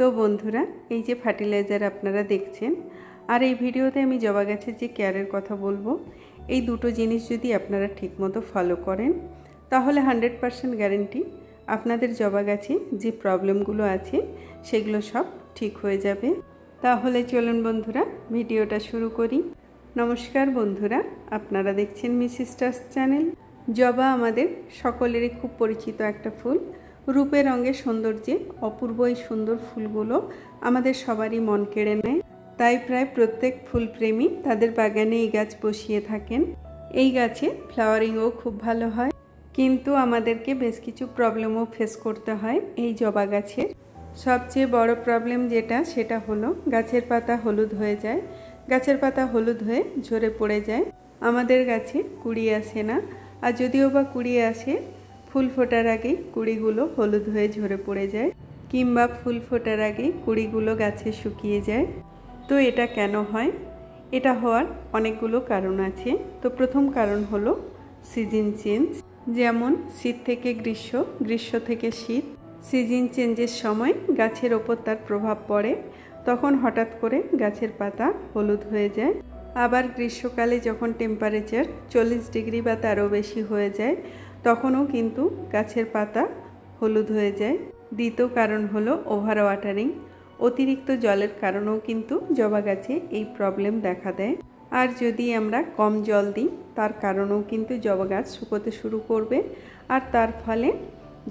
তো বন্ধুরা, এই যে ফার্টিলাইজার আপনারা দেখছেন আর এই ভিডিওতে আমি জবা গাছের যে কেয়ারের কথা বলবো, এই দুটো জিনিস যদি আপনারা ঠিকমতো ফলো করেন তাহলে 100% গ্যারেন্টি আপনাদের জবা গাছে যে প্রবলেমগুলো আছে সেগুলো সব ঠিক হয়ে যাবে। তাহলে চলুন বন্ধুরা ভিডিওটা শুরু করি। নমস্কার বন্ধুরা, আপনারা দেখছেন মিসিস্টার্স চ্যানেল। জবা আমাদের সকলেরই খুব পরিচিত একটা ফুল। রূপে রঙে সৌন্দর্যে অপূর্ব এই সুন্দর ফুলগুলো আমাদের সবারই মন কেড়ে নেয়। তাই প্রায় প্রত্যেক ফুলপ্রেমী তাদের বাগানে এই গাছ বসিয়ে থাকেন। এই গাছে ফ্লাওয়ারিংও খুব ভালো হয়, কিন্তু আমাদেরকে বেশ কিছু প্রবলেমও ফেস করতে হয় এই জবা গাছের। সবচেয়ে বড় প্রবলেম সেটা হলো গাছের পাতা হলুদ হয়ে যায়। গাছের পাতা হলুদ হয়ে ঝরে পড়ে যায়, আমাদের গাছে কুড়ি আসে না। আর যদিও বা কুড়ি আসে, ফুল ফোটার আগেই কুড়িগুলো হলুদ হয়ে ঝরে পড়ে যায়, কিংবা ফুল ফোটার আগেই কুড়িগুলো গাছে শুকিয়ে যায়। তো এটা কেন হয়? এটা হওয়ার অনেকগুলো কারণ আছে। তো প্রথম কারণ হলো সিজন চেঞ্জ। যেমন শীত থেকে গ্রীষ্ম, গ্রীষ্ম থেকে শীত, সিজন চেঞ্জের সময় গাছের ওপর তার প্রভাব পড়ে, তখন হঠাৎ করে গাছের পাতা হলুদ হয়ে যায়। আবার গ্রীষ্মকালে যখন টেম্পারেচার 40 ডিগ্রি বা তারও বেশি হয়ে যায়, তখনও কিন্তু গাছের পাতা হলুদ হয়ে যায়। দ্বিতীয় কারণ হলো ওভার ওয়াটারিং। অতিরিক্ত জলের কারণেও কিন্তু জবা গাছে এই প্রবলেম দেখা দেয়। আর যদি আমরা কম জল দিই, তার কারণেও কিন্তু জবা গাছ শুকোতে শুরু করবে, আর তার ফলে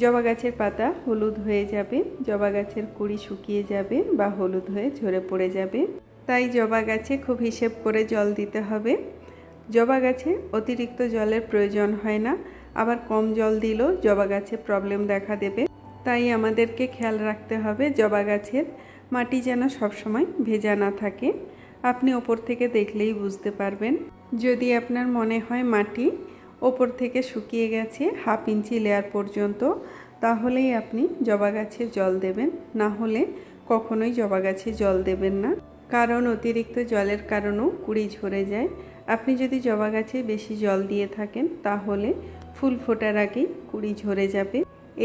জবা গাছের পাতা হলুদ হয়ে যাবে, জবা গাছের কুড়ি শুকিয়ে যাবে বা হলুদ হয়ে ঝরে পড়ে যাবে। তাই জবা গাছে খুব হিসেব করে জল দিতে হবে। জবা গাছে অতিরিক্ত জলের প্রয়োজন হয় না, আবার কম জল দিলেও জবা গাছে প্রবলেম দেখা দেবে। তাই আমাদেরকে খেয়াল রাখতে হবে জবা গাছের মাটি যেন সবসময় ভেজা না থাকে। আপনি ওপর থেকে দেখলেই বুঝতে পারবেন। যদি আপনার মনে হয় মাটি ওপর থেকে শুকিয়ে গেছে হাফ ইঞ্চি লেয়ার পর্যন্ত, তাহলেই আপনি জবা গাছে জল দেবেন, না হলে কখনোই জবা গাছে জল দেবেন না। কারণ অতিরিক্ত জলের কারণেও কুড়ি ঝরে যায়। আপনি যদি জবা গাছে বেশি জল দিয়ে থাকেন তাহলে ফুল ফোটার আগেই কুড়ি ঝরে যাবে।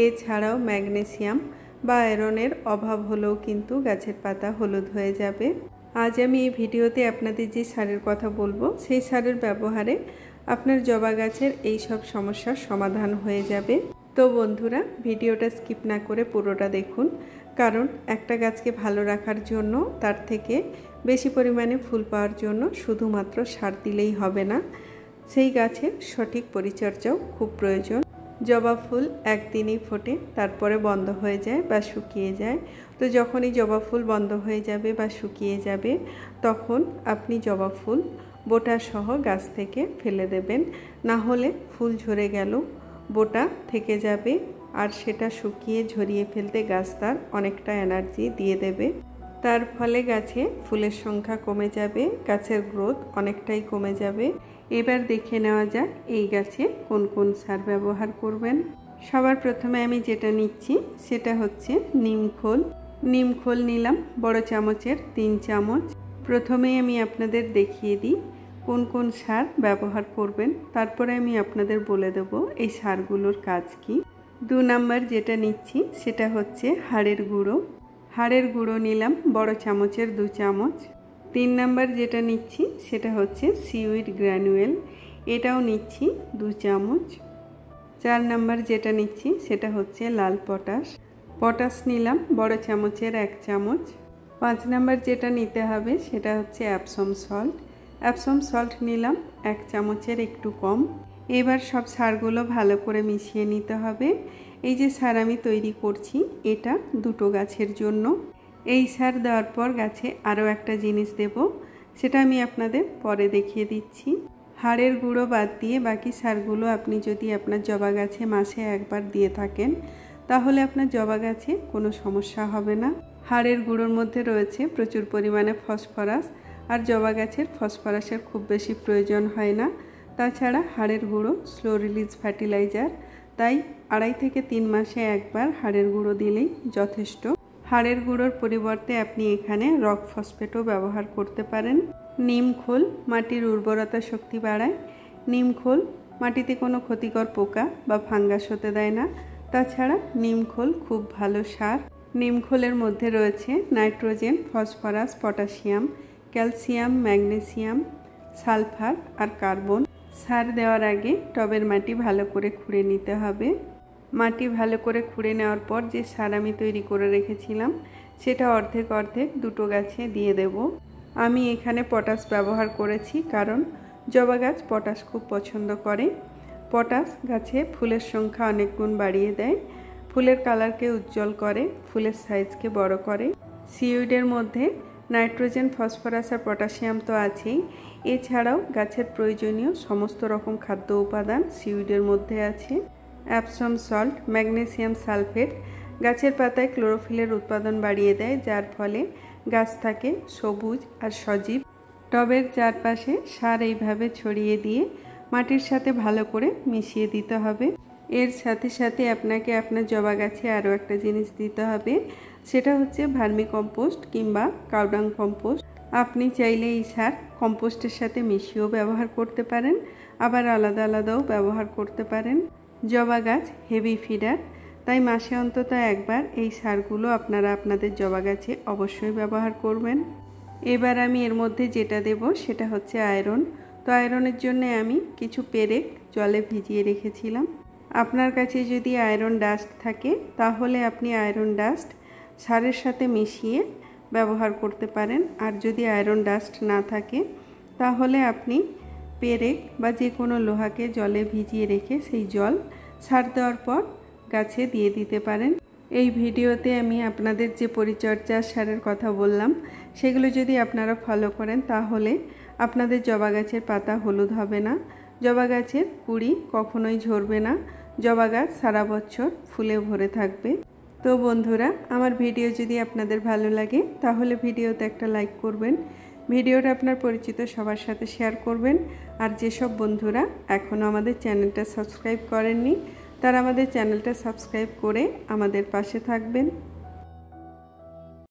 এছাড়াও ম্যাগনেসিয়াম বা আয়রনের অভাব হলেও কিন্তু গাছের পাতা হলুদ হয়ে যাবে। আজ আমি এই ভিডিওতে আপনাদের যে সারের কথা বলবো, সেই সারের ব্যবহারে আপনার জবা গাছের এই সব সমস্যার সমাধান হয়ে যাবে। তো বন্ধুরা, ভিডিওটা স্কিপ না করে পুরোটা দেখুন, কারণ একটা গাছকে ভালো রাখার জন্য, তার থেকে বেশি পরিমাণে ফুল পাওয়ার জন্য শুধুমাত্র সার দিলেই হবে না, সেই গাছের সঠিক পরিচর্যাও খুব প্রয়োজন। জবা ফুল একদিনই ফোটে, তারপরে বন্ধ হয়ে যায় বা শুকিয়ে যায়। তো যখনই জবা ফুল বন্ধ হয়ে যাবে বা শুকিয়ে যাবে, তখন আপনি জবা ফুল বোটা সহ গাছ থেকে ফেলে দেবেন। না হলে ফুল ঝরে গেল বোটা থেকে যাবে, আর সেটা শুকিয়ে ঝরিয়ে ফেলতে গাছ তার অনেকটা এনার্জি দিয়ে দেবে। তার ফলে গাছে ফুলের সংখ্যা কমে যাবে, গাছের গ্রোথ অনেকটাই কমে যাবে। এবার দেখে নেওয়া যাক এই গাছে কোন কোন সার ব্যবহার করবেন। সবার প্রথমে আমি যেটা নিচ্ছি সেটা হচ্ছে নিমখোল। নিমখোল নিলাম বড় চামচের 3 চামচ। প্রথমেই আমি আপনাদের দেখিয়ে দিই কোন কোন সার ব্যবহার করবেন, তারপরে আমি আপনাদের বলে দেব এই সারগুলোর কাজ কি। 2 নাম্বার যেটা নিচ্ছি সেটা হচ্ছে হাড়ের গুঁড়ো। হাড়ের গুঁড়ো নিলাম বড় চামচের 2 চামচ। 3 নাম্বার যেটা নিচ্ছি সেটা হচ্ছে সিউইড গ্র্যানুয়েল, এটাও নিচ্ছি 2 চামচ। 4 নাম্বার যেটা নিচ্ছি সেটা হচ্ছে লাল পটাশ। পটাশ নিলাম বড় চামচের 1 চামচ। 5 নাম্বার যেটা নিতে হবে সেটা হচ্ছে অ্যাপসম সল্ট। অ্যাপসম সল্ট নিলাম 1 চামচের একটু কম। এবার সব সারগুলো ভালো করে মিশিয়ে নিতে হবে। এই যে সার আমি তৈরি করছি, এটা দুটো গাছের জন্য। এই সার দেওয়ার পর গাছে আরও একটা জিনিস দেব, সেটা আমি আপনাদের পরে দেখিয়ে দিচ্ছি। হাড়ের গুঁড়ো বাদ দিয়ে বাকি সারগুলো আপনি যদি আপনার জবা গাছে মাসে একবার দিয়ে থাকেন, তাহলে আপনার জবা গাছে কোনো সমস্যা হবে না। হাড়ের গুঁড়োর মধ্যে রয়েছে প্রচুর পরিমাণে ফসফরাস, আর জবা গাছের ফসফরাসের খুব বেশি প্রয়োজন হয় না। তাছাড়া হাড়ের গুঁড়ো স্লো রিলিজ ফার্টিলাইজার, তাই 2.5 থেকে 3 মাসে একবার হাড়ের গুঁড়ো দিলেই যথেষ্ট। হাড়ের গুঁড়োর পরিবর্তে আপনি এখানে রক ফসফেটও ব্যবহার করতে পারেন। নিমখোল মাটির উর্বরতা শক্তি বাড়ায়। নিমখোল মাটিতে কোনো ক্ষতিকর পোকা বা ফাঙ্গাস হতে দেয় না। তাছাড়া নিমখোল খুব ভালো সার। নিমখোলের মধ্যে রয়েছে nitrogen, phosphorus, potassium, calcium, magnesium, sulphur আর কার্বন। সার দেওয়ার আগে টবের মাটি ভালো করে খুঁড়ে নিতে হবে। মাটি ভালো করে খুঁড়ে নেওয়ার পর যে সার আমি তৈরি করে রেখেছিলাম সেটা অর্ধেক অর্ধেক দুটো গাছে দিয়ে দেব। আমি এখানে পটাশ ব্যবহার করেছি কারণ জবা গাছ পটাশ খুব পছন্দ করে। পটাশ গাছে ফুলের সংখ্যা অনেক গুণ বাড়িয়ে দেয়, ফুলের কালারকে উজ্জ্বল করে, ফুলের সাইজকে বড় করে। সিউইডের মধ্যে নাইট্রোজেন, ফসফরাস আর পটাশিয়াম তো আছেই, এছাড়াও গাছের প্রয়োজনীয় সমস্ত রকম খাদ্য উপাদান সিউইডের মধ্যে আছে। অ্যাপসম সল্ট, ম্যাগনেসিয়াম সালফেট গাছের পাতায় ক্লোরোফিলের উৎপাদন বাড়িয়ে দেয়, যার ফলে গাছ থাকে সবুজ আর সজীব। টবের চারপাশে সার এইভাবে ছড়িয়ে দিয়ে মাটির সাথে ভালো করে মিশিয়ে দিতে হবে। এর সাথে সাথে আপনাকে আপনার জবা গাছে আরও একটা জিনিস দিতে হবে, সেটা হচ্ছে ভার্মি কম্পোস্ট কিংবা কাউডাং কম্পোস্ট। আপনি চাইলে এই সার কম্পোস্টের সাথে মিশিয়েও ব্যবহার করতে পারেন, আবার আলাদা আলাদাও ব্যবহার করতে পারেন। জবা গাছ হেভি ফিডার, তাই মাসে অন্তত একবার এই সারগুলো আপনারা আপনাদের জবা গাছে অবশ্যই ব্যবহার করবেন। এবার আমি এর মধ্যে যেটা দেব সেটা হচ্ছে আয়রন। তো আয়রনের জন্য আমি কিছু পেরেক জলে ভিজিয়ে রেখেছিলাম। আপনার কাছে যদি আয়রন ডাস্ট থাকে তাহলে আপনি আয়রন ডাস্ট সারের সাথে মিশিয়ে ব্যবহার করতে পারেন, আর যদি আয়রন ডাস্ট না থাকে তাহলে আপনি পেরেক বা যে কোনো লোহাকে জলে ভিজিয়ে রেখে সেই জল সার দেওয়ার পর গাছে দিয়ে দিতে পারেন। এই ভিডিওতে আমি আপনাদের যে পরিচর্যা সারের কথা বললাম সেগুলো যদি আপনারা ফলো করেন তাহলে আপনাদের জবা গাছের পাতা হলুদ হবে না, জবা গাছের কুঁড়ি কখনোই ঝরবে না, জবা গাছ সারা বছর ফুলে ভরে থাকবে। তো বন্ধুরা, আমার ভিডিও যদি আপনাদের ভালো লাগে তাহলে ভিডিওতে একটা লাইক করবেন, ভিডিওটা আপনার পরিচিত সবার সাথে শেয়ার করবেন। আর যেসব বন্ধুরা এখনও আমাদের চ্যানেলটা সাবস্ক্রাইব করেননি তারা আমাদের চ্যানেলটা সাবস্ক্রাইব করে আমাদের পাশে থাকবেন।